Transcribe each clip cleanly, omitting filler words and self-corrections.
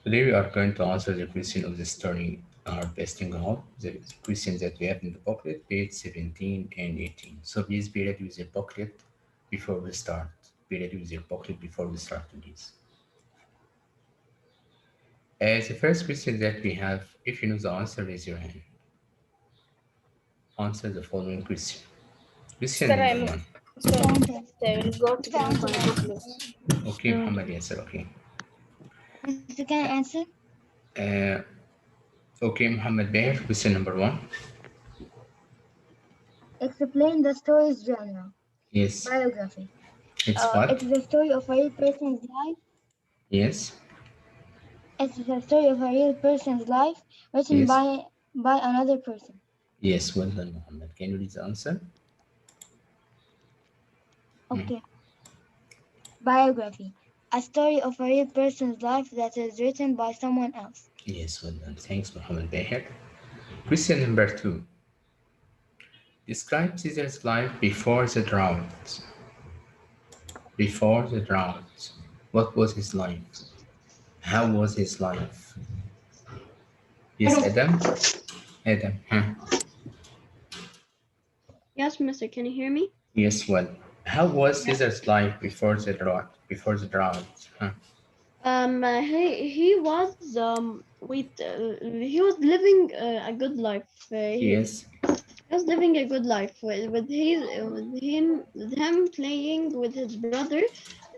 Today we are going to answer the question of the story are besting home, the questions that we have in the booklet, page 17 and 18. So please be ready with your booklet before we start. Be ready with your booklet before we start, please. As the first question that we have, if you know the answer, raise your hand. Answer the following question. Question Mister, number I'm one. Mister. Answer. I will go to bring my booklet. Okay, Muhammad Yasser, okay. Mr. Can I answer? Uh, okay, Muhammad Bear, question number one. Explain the story's genre. Yes, Biography. it's It what? is a story of a real person's life. Yes, It is a story of a real person's life written yes, by another person. yes, well done, Muhammad. Can you read the answer? Hmm. Okay. Biography. A story of a real person's life that is written by someone else. Yes, well done. Thanks, Muhammad Beher. Question number two. Describe Caesar's life before the drought. Before the drought. What was his life? How was his life? Yes, Adam? Adam, huh? Yes, Mister. Can you hear me? Yes, well. How was Caesar's life before the drought? Before the drought, huh? He was he was living a good life. Yes, He was living a good life with him playing with his brother,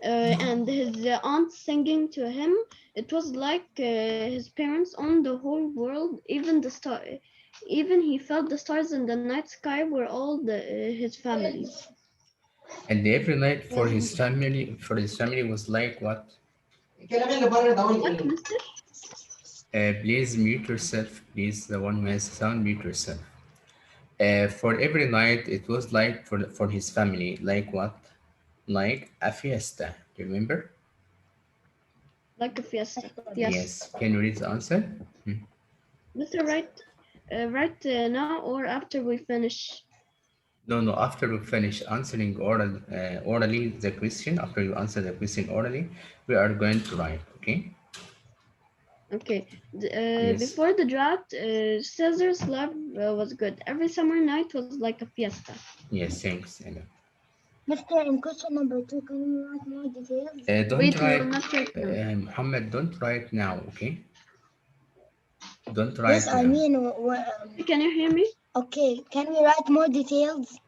and his aunt singing to him. It was like his parents owned the whole world, even the star. Even he felt the stars in the night sky were all his families. and every night Yes, Mr. for his family was like what? What, Mister? Please mute yourself. Please, the one who has sound, mute yourself. For every night, it was like for his family, like what? Like a fiesta. Do you remember? Like a fiesta. Yes, Yes. Can you read the answer? Hmm. Mister. Right now or after we finish. No, no. After we finish answering orally the question, after you answer the question orally, we are going to write. Okay? Okay. Yes. Before the drought, Caesar's life was good. Every summer night was like a fiesta. Yes. Thanks. Anna. Mr. In question number two, can you write more details? Don't Wait, we will write, not write now. Muhammad. Don't write now. Okay? Don't Yes, write I now. mean, Can you hear me? okay. Can we write more details?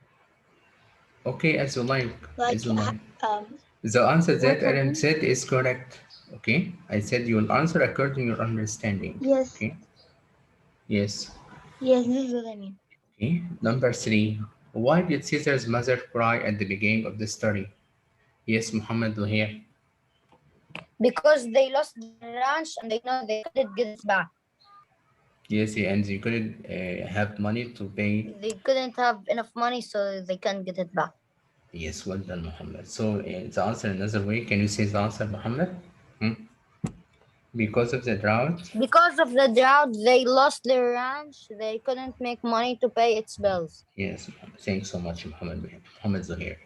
Okay, as you like. Like, As you like. um, The answer What that Adam happened? said is correct. Okay, I said you will answer according to your understanding. yes, Okay, yes. yes, this is what I mean. Okay, number three. Why did Caesar's mother cry at the beginning of the story? Yes, Muhammad here. Because they lost the ranch and they know they couldn't get it back. Yes, and you couldn't have money to pay. They couldn't have enough money, so they can't get it back. Yes, well done, Muhammad. So the answer another way. Can you say the answer, Muhammad? Hmm? Because of the drought. Because of the drought, they lost their ranch. They couldn't make money to pay its bills. Yes, Muhammad. Thanks so much, Muhammad. Muhammad Zuhair.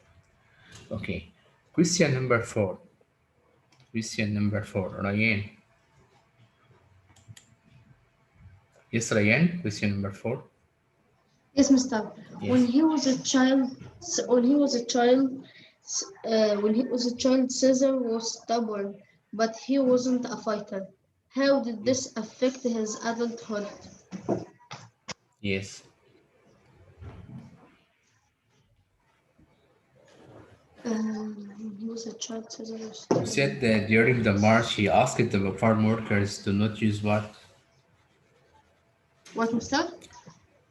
Okay. Question number four. Question number four. Ryan. Yes, Ryan. Question number four. Yes, Mr. When Yes. he was a child, when he was a child, Caesar was stubborn, but he wasn't a fighter. How did this affect his adulthood? Yes. When he was a child, Caesar was You said stubborn. that during the march, he asked the farm workers to not use what? What, Mr.?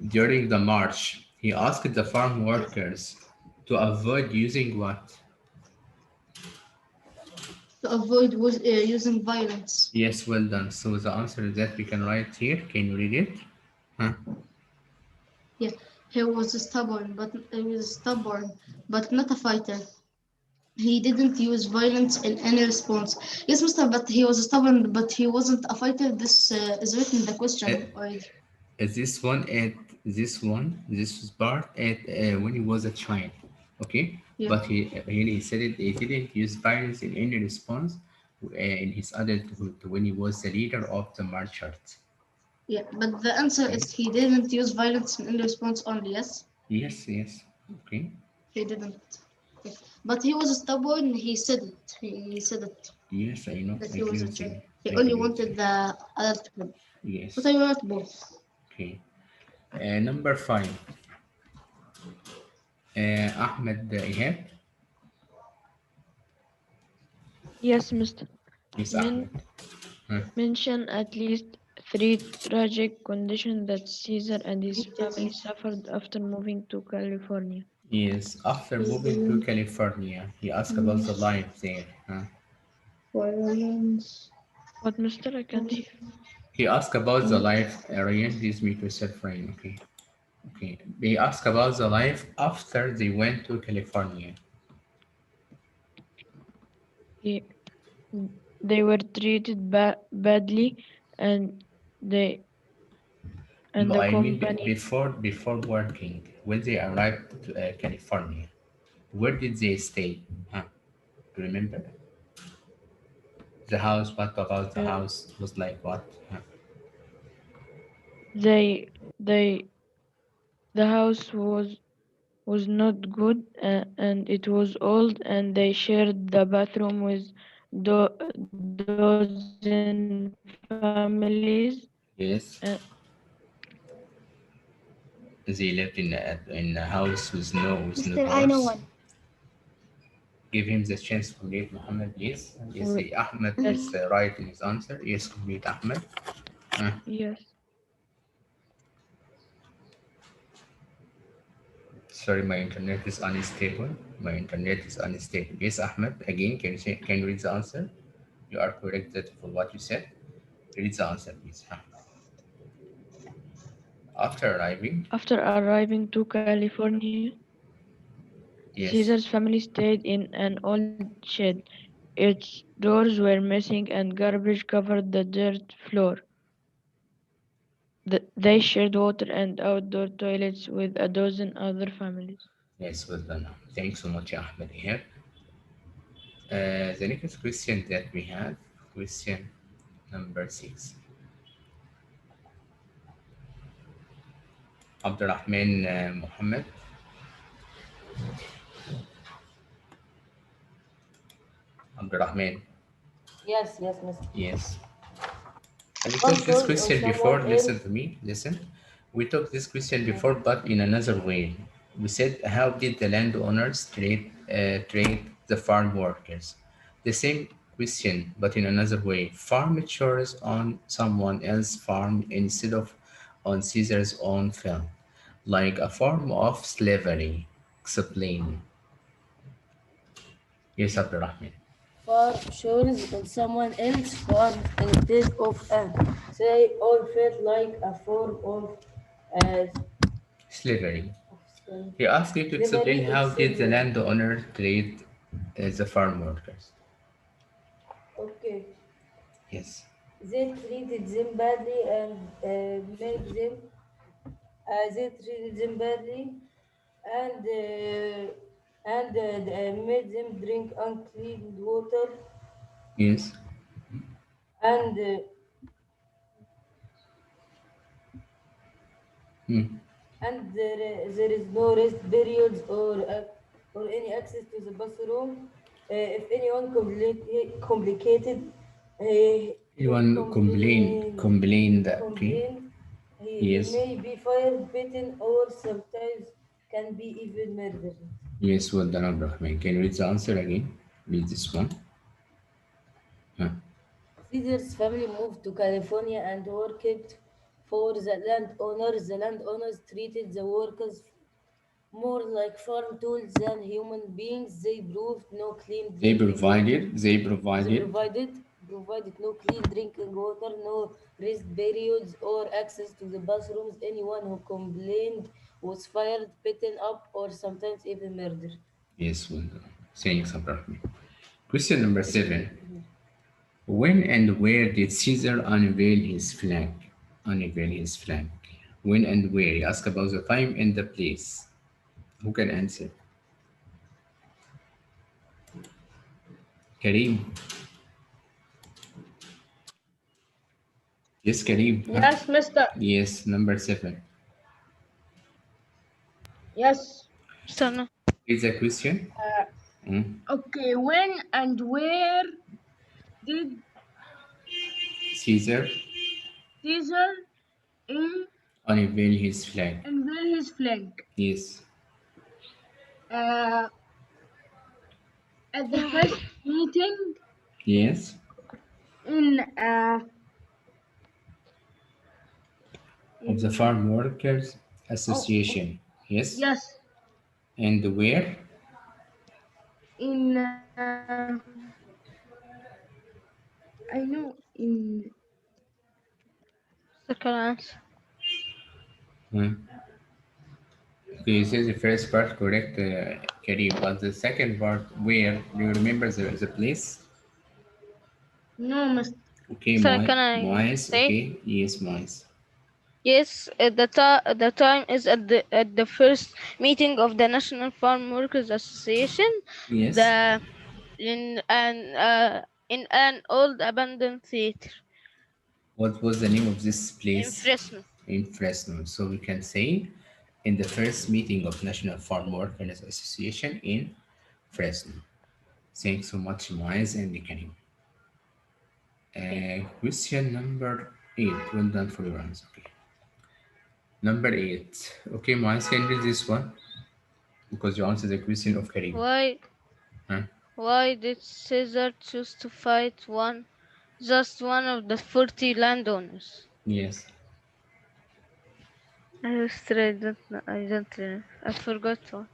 During the march, he asked the farm Yes. workers to avoid using what? To avoid using violence. Yes, well done. So the answer is that we can write here. Can you read it? Huh? Yeah, he was stubborn, but not a fighter. He didn't use violence in any response. Yes, Mr. But he was stubborn, but he wasn't a fighter. This is written in the Uh, question already. this one at this was part at when he was a child. Okay, Yeah. but he really said it. He didn't use violence in any response in his adulthood when he was the leader of the marchers. Yeah, but the answer Okay. is he didn't use violence in response only. Yes, Yes, yes. Okay. he didn't. Okay. But he was stubborn. He said it. He said it Yes, I know. that I he agree was a with child. you. He I only agree with you. wanted the adulthood. But Yes. I want both. Okay. Number five. Ahmed Ihab. Yes, Mr. Yes, Men- Ahmed. Huh. mention at least three tragic conditions that Caesar and his family suffered after moving to California. Yes. After moving to California, he asked about the life there. Huh? Violence. What, Mister? I can't hear. He asked about the life. Ryan, please mute yourself, Ryan. Okay. Okay. He asked about the life after they went to California. He, they were treated badly, and they and No, the I mean company before working, when they arrived to California, where did they stay? Huh? Remember the house? What about the uh, house? Was like what? Huh? they they the house was not good, and it was old, and they shared the bathroom with dozen families. Yes, they lived in a house with no Mister, I know doors. one. Give him the chance to complete Muhammad, yes. Yes, With, Ahmed yes, is right in his answer. Yes, complete Ahmed. Huh? yes. Sorry, my internet is unstable. My internet is unstable. Yes, Ahmed. Again, can you read the answer? You are correct that for what you said. Read the answer, please. Huh? After arriving, After arriving to California, yes, Caesar's family stayed in an old shed. Its doors were missing and garbage covered the dirt floor. They shared water and outdoor toilets with a dozen other families. yes, well done. Thanks so much, Ahmed. Here, the next question that we have, question number six. Abdurrahman Muhammad. Abdurrahman. Yes, yes, mister. Yes. We One took this source or question before. someone Listen else. to me. Listen. We took this question before, but in another way. We said, how did the landowners trade the farm workers? The same question, but in another way. Farm chores on someone else's farm instead of on Caesar's own field, like a form of slavery. Explain. Yes, Abdurrahman. Farm chores on someone else's farm instead of an. They all felt like a form uh, Slavery. of slavery. He asked you to explain Slavery how did the itself. landowner treat the farm workers. Okay. Yes. They treated them badly and made them. They treated them badly and made them drink unclean water Yes. and Hmm. there is no rest periods or any access to the bathroom. If anyone complicated, if Anyone complain that okay? complained, he Yes. may be fired, beaten, or sometimes can be even murdered. Yes, well done, Abdurrahman. Can you read the answer again? Read this one. Huh. Caesar's family moved to California and worked for the landowners. The landowners treated the workers more like farm tools than human beings. They proved no clean They drinking water. provided. They They provided. provided no clean drinking water, no rest periods, or access to the bathrooms. Anyone who complained was fired, beaten up, or sometimes even murdered. Yes, well done. Thanks, Abdurrahman. Question number seven. When and where did Caesar unveil his flag? Unveil his flag. When and where? He asked about the time and the place. Who can answer? Kareem. Yes, Kareem. Huh? Yes, mister. Yes, number 7. Yes. استنى. Is a question? Uh, Hmm? okay, when and where did Caesar Caesar in unveil his flag. unveil his flag? Yes. Uh, at the first meeting Yes. in Of the in Farm Workers oh Association. Yes. yes And where? in I know in Second answer. Hmm. Okay, you say the first part correct, Kareem, but the second part, where? Do you remember the place? no mister. Okay, So can I Moise. say? Okay, yes, Moise. Yes, the time is at the first meeting of the National Farm Workers Association, Yes. the in an old abandoned theater What was the name of this in place? Fresno. In Fresno. So we can say in the first meeting of National Farm Workers Association in Fresno. Thanks so much, Moise and Karim. Okay. Question number 8. Well done for your answer. Okay. Number 8. Okay, Moise, can you read this one? Because you answered the question of Karim. Why Huh? why did Caesar choose to fight just one of the 40 landowners? Yes. I don't know. I don't know. I forgot one.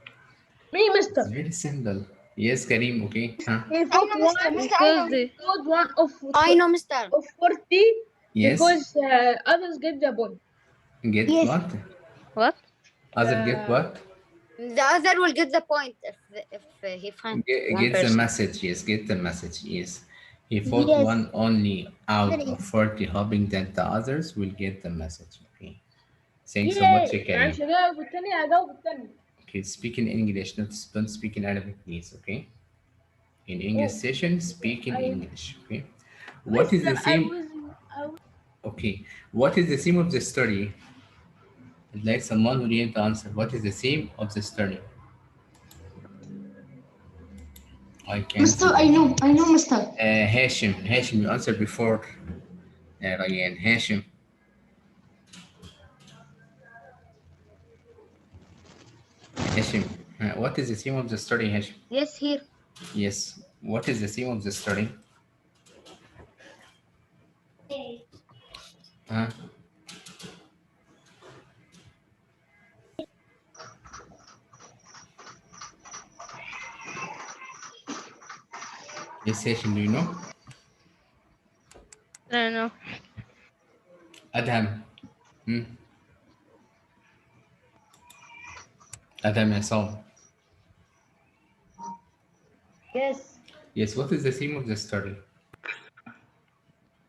Me It's mister. very simple. Yes, Karim. Okay. Huh? He I fought know, Mister. one. Mister, I Because know. they Fought one of I know, mister. 40 Yes. because others get the point. Get Yes. what? what? Other get The what? The other will get the point if he finds one Get the person. message. Yes, get the message. Yes. He fought Yes. one only out Very of easy. 40, hoping that the others will get the message. Okay. Thanks so much, yay انا Karim. مش هجاوب التاني هجاوب التاني. Okay, speak in English, not don't speak in Arabic, please. Okay. In English Oh, session, speak in I English. Okay. What is mister the theme? Okay. What is the theme of the story? I'd like someone who didn't answer. What is the theme of the story? I can't Mister, see. I know, Mister. Hashim, you answered before. Ryan, Hashim, Hashim. What is the theme of the story, Hashim? Yes, here. Yes. What is the theme of the story? Huh? Yes, Hashim, do you know? I don't know. Adham. Hmm? Adham Hassan. yes. Yes, what is the theme of the story?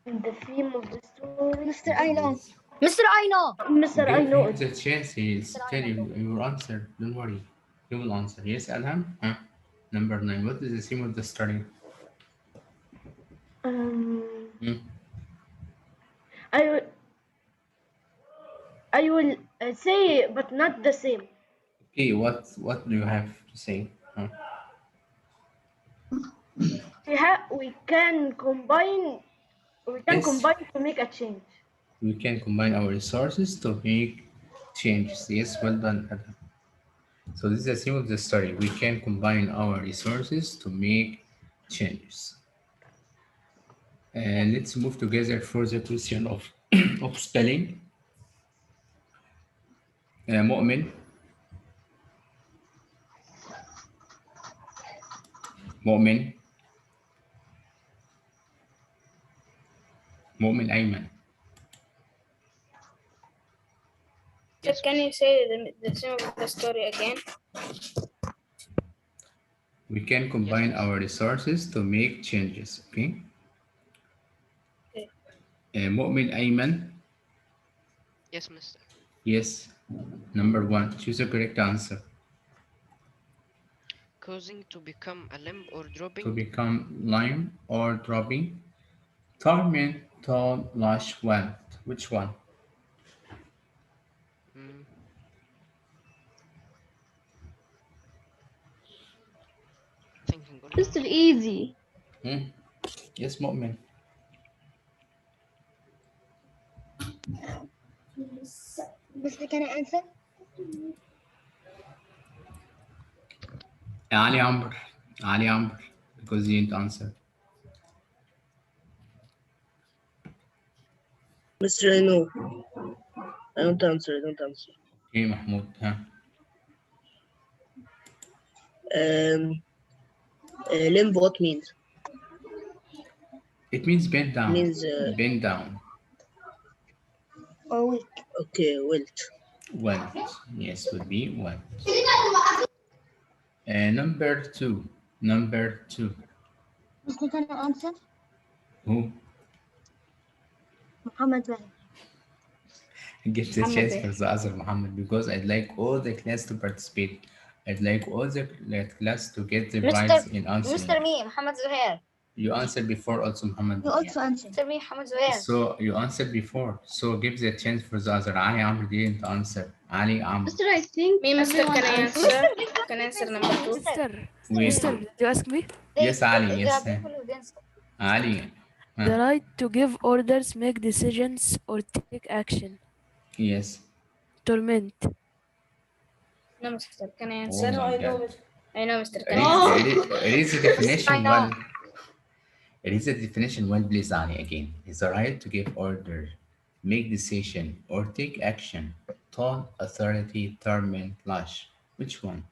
The theme of the story. Mister, I know. Yes. Mister, I know. Mister, I Give know him it. the chance. He's Mister, I tell know. you your answer. Don't worry. He will answer. Yes, Adham? Huh? Number 9. What is the theme of the story? Um, Hmm? I will, I will say, but not the same. Okay, what do you have to say? Huh? We can combine. We can Yes, combine to make a change. we can combine our resources to make changes. Yes, well done, Adam. So this is the theme of the story. We can combine our resources to make changes. And let's move together for the question of of spelling. مؤمن مؤمن مؤمن أيمن. Yes, can you say the same of the story again? We can combine our resources to make changes. Okay. Okay. مؤمن أيمن. Yes, mister. Yes. Number 1. Choose the correct answer. Causing to become a limb or To dropping. become lime or dropping. Torment tall lash welt. Which one? Mm, thinking only. Mr. Easy. Hmm? Yes, Mu'min. Mister, can I answer? Ali Amr. Ali Amr. Because you didn't answer. Mr. I know. I don't answer. I don't answer. Okay, Mahmoud. Huh? Limb what means? It means bend down. Means Bend down. Or weak? okay, wilt. Went. Yes, would be went. Number two. Number two. Mister, can I answer? Who? Muhammad Wahid. Get the Muhammad chance Bey. for the other Muhammad because I'd like all the class to participate. I'd like all the class to get the prize in answering. Mr. Me, Muhammad Zuhair. You answered before also Muhammad. You also answered. Mr. Me, Muhammad Zuhair. So you answered before. So give the chance for the other. Ali Amr didn't answer. Ali Amr. Mister, I think Me, Mister, everyone can I answered. answer? Can I answer number two? Wait. Mister, did you ask me? Yes, Ali. There Yes. are people who didn't say. Ali. The right to give orders, make decisions, or take action. Yes. Torment. No, Mister, can I Oh answer? my I know, God. I know, Mister, can I answer? It is a definition I know. one. It is a definition one, please, Ali, again. It's the right to give order, make decision, or take action. Taunt, authority, torment, lash. Which one?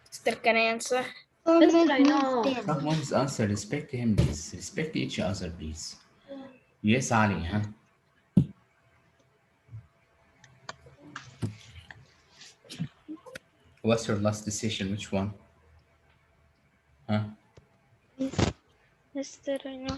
Mister, can I answer? Mister, I know. Come on, his answer. Respect him, please. Respect each other, please. Yes, Ali, huh? What's your last decision? Which one? Huh? Mister, I know.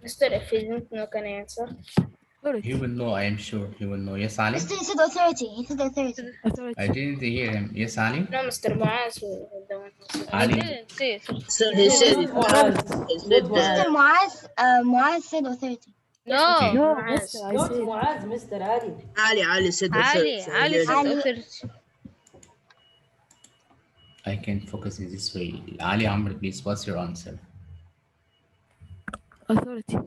Mister, if you don't know, can I answer? He Authority. will know, I am sure. He will know. Yes, Ali? Mister, he said authority. He said authority. I Authority. didn't hear him. Yes, Ali? No, Mr. Muaz was the one who said. I Ali? didn't say it. So he said it. Muaz. He said Mister Muaz, Muaz said authority. No, Okay. No, Muaz. Mister, I Not said. Muaz, Mr. Ali. Ali said Ali. authority. Ali said Ali. authority. I can focus in this way. Ali Amr, please, what's your answer? Authority.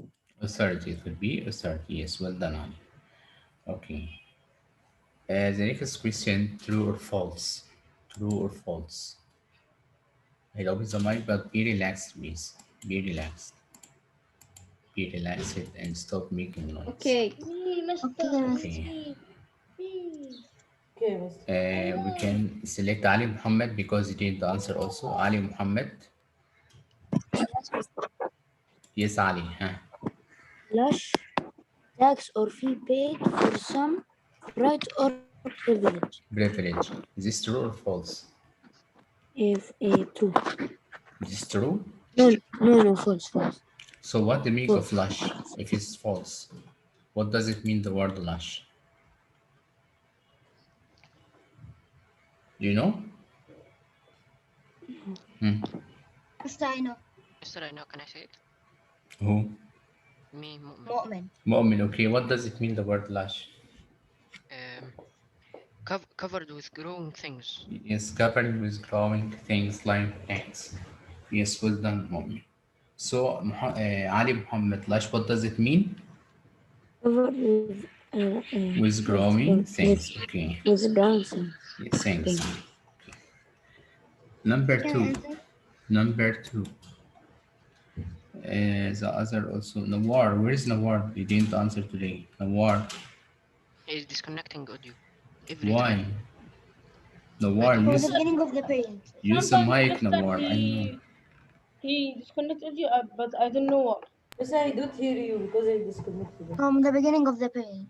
Authority. It would be authority. Yes, well done, Ali. Okay. The next question, true or false? True or false? I'll open the mic, but be relaxed, please. Be relaxed. Be relaxed and stop making noise. Okay. Okay. Okay, Mr. We can select Ali Muhammad because he didn't answer also. Ali Muhammad. Yes, Ali. Huh? Lush, tax or fee paid for some right or privilege. Privilege. Is this true or false? If true. Is this true? No, false. So what the meaning of False. lush if it's false? What does it mean, the word lush? Do you know? Mister, I know. Mister, I know. Can I say it? Who? Me, Mu'min. Mu'min. Mu'min. Okay, what does it mean, the word lush? Covered with growing things. Yes, covered with growing things like plants. Yes, well done, Mu'min. So, Ali Muhammad, lush, what does it mean? Covered with With growing things. Okay. with brown things. Yes, thanks. Okay. Number two. Number two. The other also, Nawar. Where is Nawar? You didn't answer today. Nawar. He's disconnecting audio every Why? time. Nawar, For use, the beginning of the period. use the mic, Nawar. I know. He disconnected you, but I don't know what. Yes, I don't hear you because I disconnected. From the beginning of the period.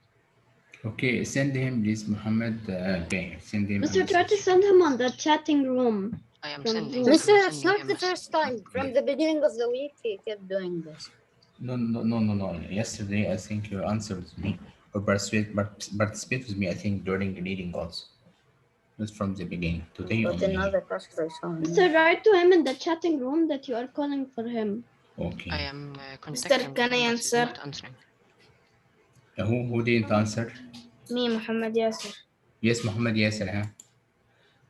Okay, send him, please, Muhammad. Okay, send him. a Mister, try to message. send him on the chatting room. I am From sending. Zoom. Mister, I'm it's sending not him the a message. first time. From the beginning of the week, he kept doing this. No. Yesterday, I think you answered me or participate with me, I think, during the reading also. Not from the beginning. Today But only. in other classes, I saw him. Mister, write to him in the chatting room that you are calling for him. Okay. I am Mister, contacting can I him, but he's answer? not answering. Who didn't answer? Me, Muhammad Yasser. Yes, Muhammad Yasser, huh?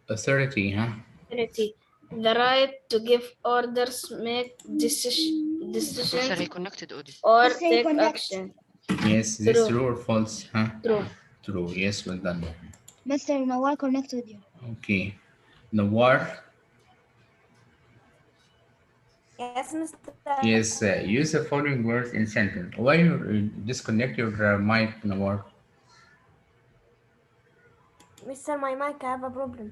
Authority, huh? Authority. The right to give orders, make Mister, decisions, he connected audio. or Mister, you take connect. action. Yes, this True. true or false, huh? True. True, yes, well done. Mr. Nawal connect with you. Okay. Nawar, Yes, Mister. yes, use the following words in sentence. Why you disconnect your mic, Nawar? Mister, my mic have a problem.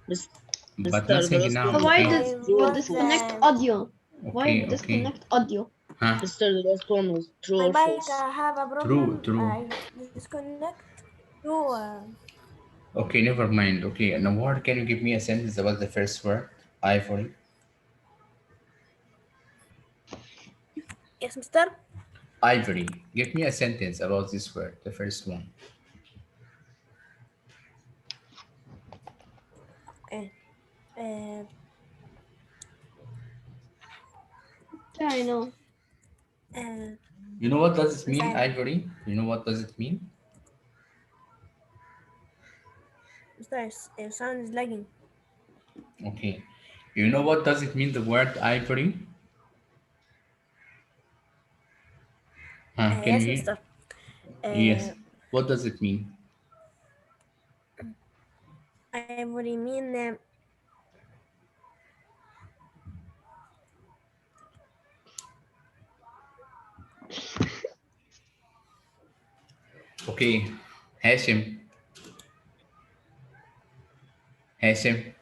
Mis- But Mister, the nothing last now, one So was why okay? true, did I true you or was false? disconnect audio? Why Okay, okay. disconnect audio? Huh? Mister, the last one was true my or mic false? have a True, problem. true. I disconnect. True. Okay, never mind. Okay, Nawar, can you give me a sentence about the first word? Ivory. Yes, Mister. Ivory. Give me a sentence about this word, the first one. Uh, uh, Yeah, I know. uh, You know what does it Miss mean, Ivory. ivory? You know what does it mean? Mister, sound is lagging. Okay. You know what does it mean, the word ivory? Huh? Can Yes, you? Mister. Yes. Uh, What does it mean? Ivory mean Okay. Hashim. Hashim.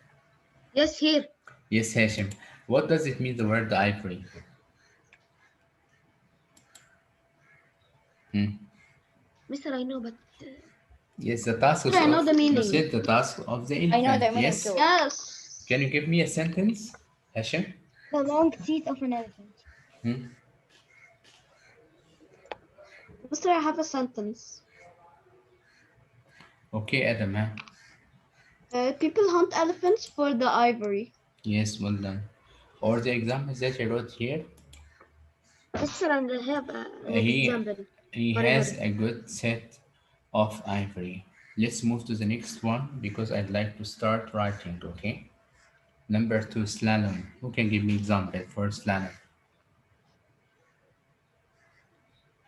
Yes, here. Yes, Hashim. What does it mean, the word ivory? Hmm. Mister, I know, but Yes, the task Mister, I know of, the you meaning. said the task of the I know elephant. the meaning Yes. too. Yes. Can you give me a sentence, Hashim? The long teeth of an elephant. Hmm? Mister, I have a sentence. Okay, Adam, huh? People hunt elephants for the ivory. Yes, well done. Or the examples that I wrote here, Mister, and I have an he example. he Hurry, has hurry. a good set of ivory. Let's move to the next one because I'd like to start writing, okay? Number two, slalom. Who can give me example for slalom?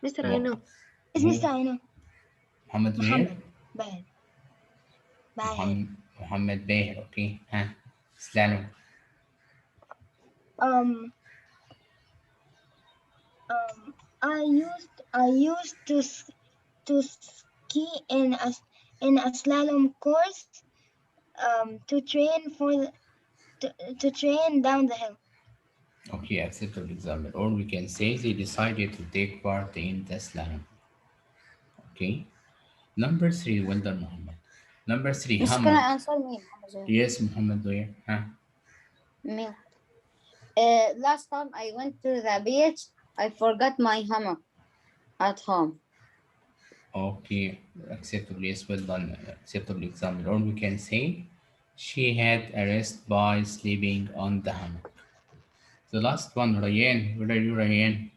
Mister, I What? know. Is Who? Mr. I know. Muhammad Zuhair? Muhammad. Bahir. Bahir. Muhammad Behr, okay? Huh? Slalom. Um, I used to ski in a slalom course to train to train down the hill. Okay, acceptable example. Or we can say they decided to take part in the slalom. Okay. Number three, well done, Muhammad. Number three, Miss, can I hammock. answer me, Muhammad Zoe? Yes, Muhammad Zuhair. Huh? Me. Last time I went to the beach, I forgot my hammock at home. Okay, acceptable. Yes, well done. Acceptable example. Or we can say she had a rest by sleeping on the hammock. The last one, Ryan. Where are you, Ryan?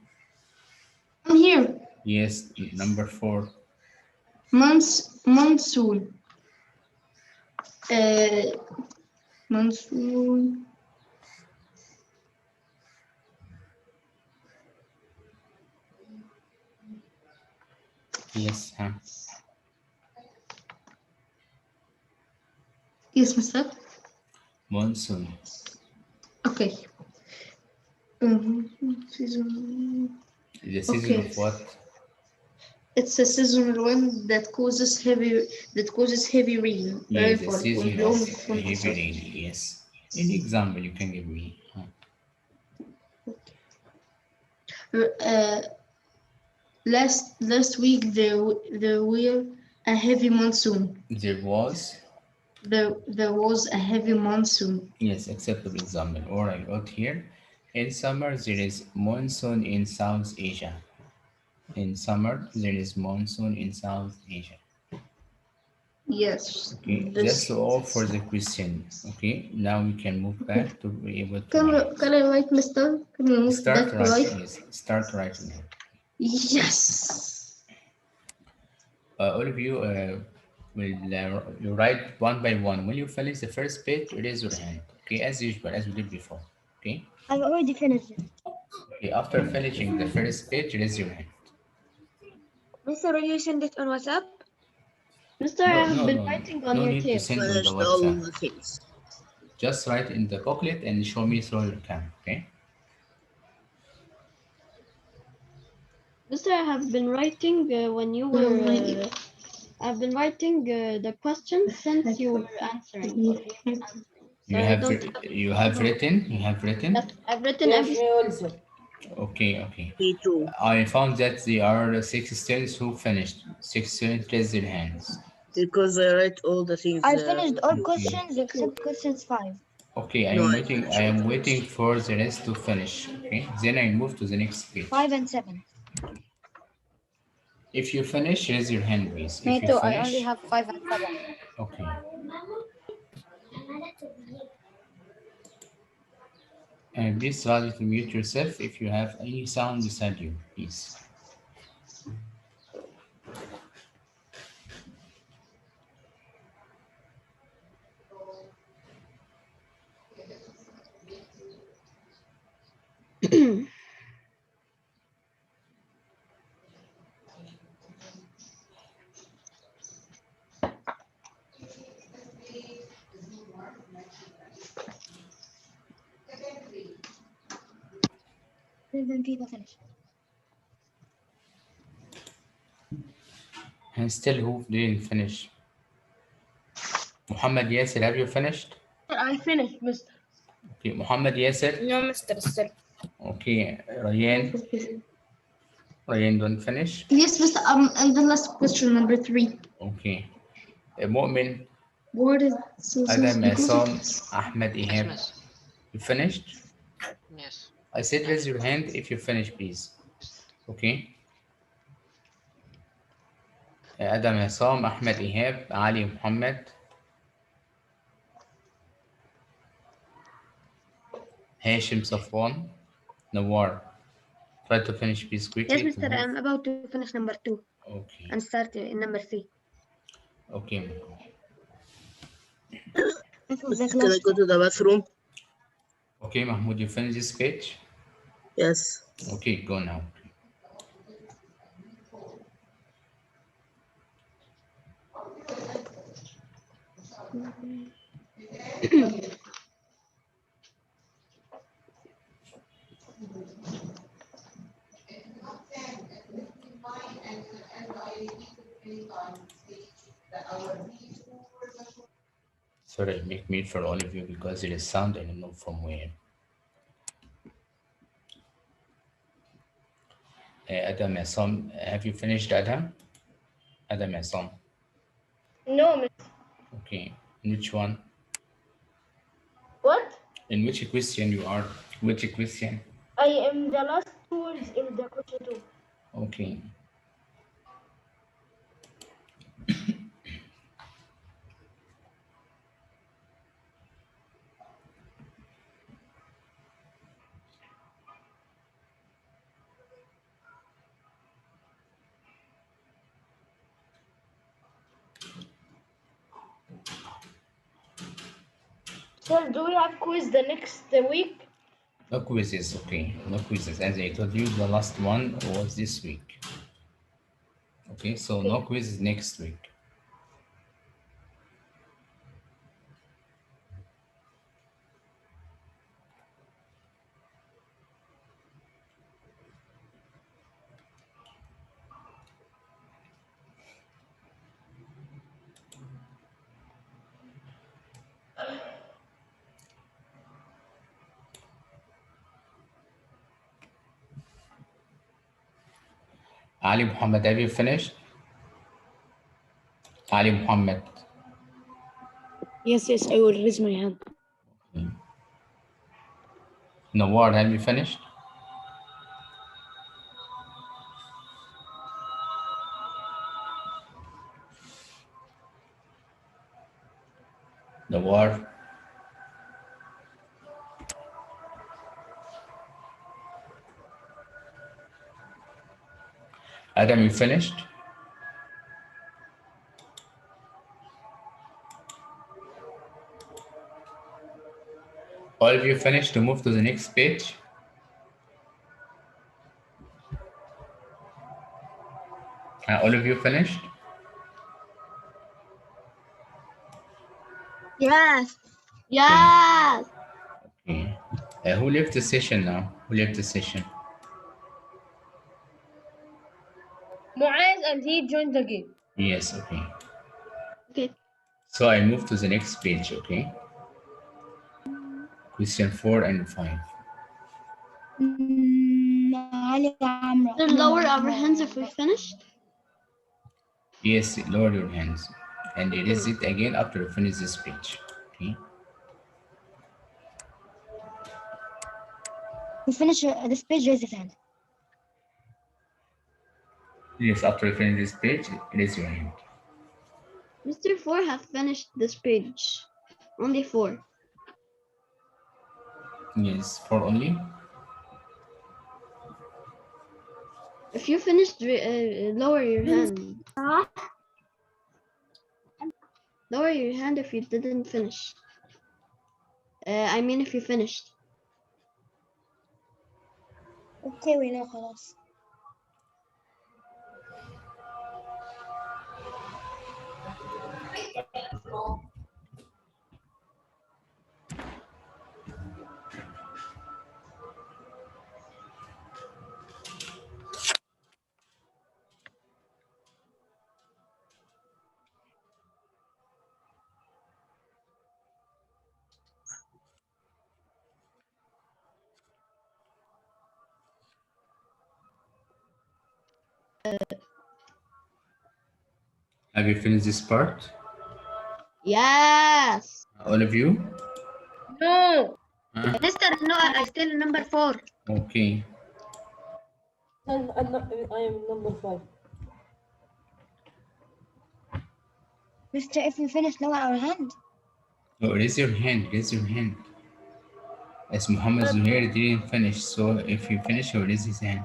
I'm here. Yes, number four. Monsoon. Uh, monsoon. Yes, huh? Yes, Mister. Monsoon. Okay. Season. The season Okay. of what? It's a seasonal wind that causes heavy Yes, the rainfall season and of long heavy thunderstorms. rain. Yes. Any example you can give me? Huh? Uh, last week there were a heavy monsoon. There was. There was a heavy monsoon. Yes, acceptable example. Or I wrote here. In summer, there is monsoon in South Asia. In summer, there is monsoon in South Asia. Yes. Okay, This. that's all for the question. Okay, now we can move back to be able to Can write. can I write, Mister? Can we move Start back to writing, life? yes. Start writing now. Yes. All of you will you write one by one. When you finish the first page, raise your hand. Okay, as usual, as we did before. Okay. I've already finished it. Okay. After finishing the first page, raise your hand. Mister, will you send it on WhatsApp? Mister, No, I have no, been no, no. writing on No your need to tape. send on the Finished all WhatsApp. the things. Just write in the booklet and show me through your camera. Okay. Mister, I have been writing when you were. I've been writing the questions since you were answering. Or he was answering. So I don't have. You have written. You have written. Yes, I've written Yes, every. me also. Okay, okay. Me too. I found that there are 6 students who finished. 6 students raised their hands. Because I write all the things I finished with all you. questions except questions 5. Okay, I No, am I waiting. I finished am it. waiting for the rest to finish. Okay, then I move to the next page. 5 and 7. If you finish, raise your hand, please. Me If you too. I only finish, have 5 and 7. okay. And please try to mute yourself if you have any sound beside you, please. Seven people finished. And still, who didn't finish? Muhammad Yasser, have you finished? I finished, Mister. Okay, Muhammad Yasser. No, Mister, still. Okay, Ryan. Ryan, don't finish. Yes, Mister. And the last question, number 3. Okay. Mu'min, What is Adam, because of Mason, Ahmed, Yes, Ihab. miss. You finished? Yes. I said raise your hand if you finish, please. Okay. Adam, Mason, Ahmed, Ihab, Ali, Muhammad, Hashim, Safwan, Nawar. Try to finish, please, quickly Yes, to Mister, move. I'm about to finish number 2 Okay. and start in number 3. Okay. This was the Can I last go to the bathroom? Okay, Mahmoud, you finish this page? Yes. Okay, go now. Sorry, I make mute for all of you because there is sound I don't know from where. Adam Mason, have you finished Adam? Adam Mason. No, Mister. Okay. In which one? What? In which question you are? Which question? I am the last two words in the question too. Okay. Sir, do we have quiz the next week? No quizzes, okay. No quizzes. As I told you, the last one was this week. Okay, so no Okay. quizzes next week. Ali Muhammad, have you finished? Ali Muhammad. Yes, I will raise my hand. Okay. Nawar, have you finished? Adam, you finished? All of you finished to move to the next page? All of you finished? Yes. Yes. Okay. Who left the session now? Who left the session? Muaz and he joined the game. Yes, okay. Okay. So I move to the next page, okay? Question 4 and 5. Ali Amra. So lower our hands if we finished. Yes, lower your hands. And erase Okay. it again after you finish this page. Okay? We finish this page, raise his hand. Yes, after you finish this page, erase your hand. Mr. 4 have finished this page. Only 4. Yes, 4 only. If you finished, lower your hand. Lower your hand if you didn't finish. I mean if you finished. Okay, we know خلاص. Have you finished this part? Yes. All of you? No. Huh? Mister, no, I still number 4. Okay. And I am number 5. Mister, if we finish, lower our hand. No, raise your hand. Raise your hand. As Muhammad Zuhair didn't finish, so if you finish, he'll raise his hand.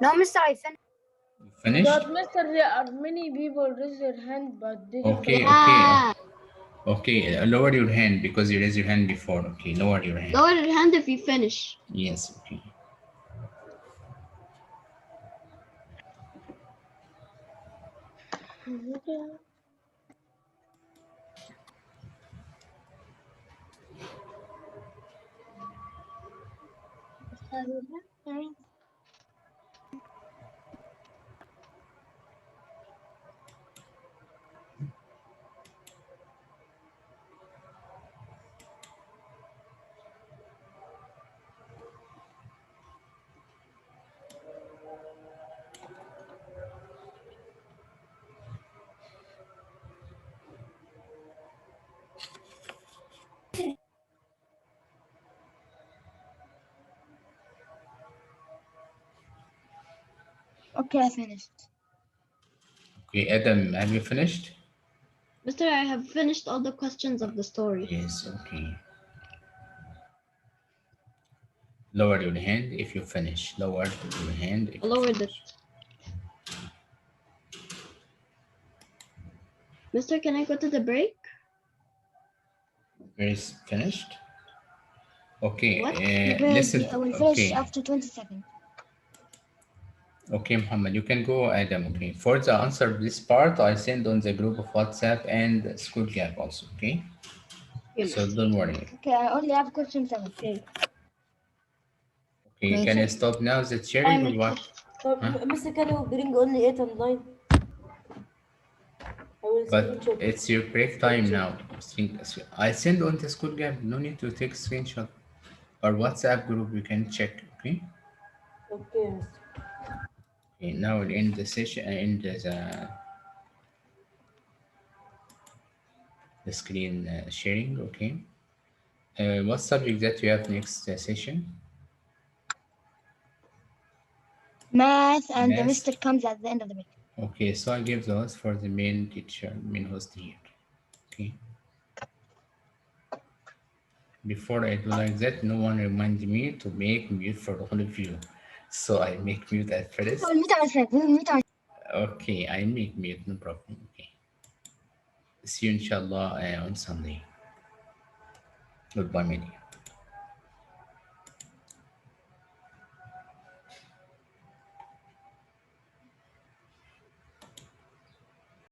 No, Mister, I finished. You finished? But Mister, there are many people raise their hand but didn't Okay, finish. okay. Okay, lower your hand because you raised your hand before. Okay, lower your hand. Lower your hand if you finish. Yes, okay. Okay, I finished. Okay, Adam, have you finished? Mister, I have finished all the questions of the story. Yes, okay. Lower your hand if you finish. Lower your hand if I you lowered finish. it. Mister, can I go to the break? Where is finished? Okay, What? listen. I will finish Okay, after 20 seconds. okay, Muhammad, you can go, Adam. Okay, for the answer of this part, I send on the group of WhatsApp and school gap also. Okay, Yes. so don't worry. Okay, I only have question 7. Okay. Okay, can you stop now the sharing or what? Mister, can you bring only 8 and 9? I will But screenshot. it's your break time now. I send on the school gap. No need to take screenshot. Or WhatsApp group, you can check. Okay. Okay, Mister. Okay, now we'll end the session. End the screen sharing. Okay. What subject that you have next session? Math, and the Math. mister comes at the end of the week. Okay, so I give the host for the main teacher, main host here. Okay. Before I do like that, no one remind me to make mute for all of you. So I make mute at first. مين مين Okay, I make mute, no problem. Okay. See you inshallah on Sunday. Goodbye, my dear.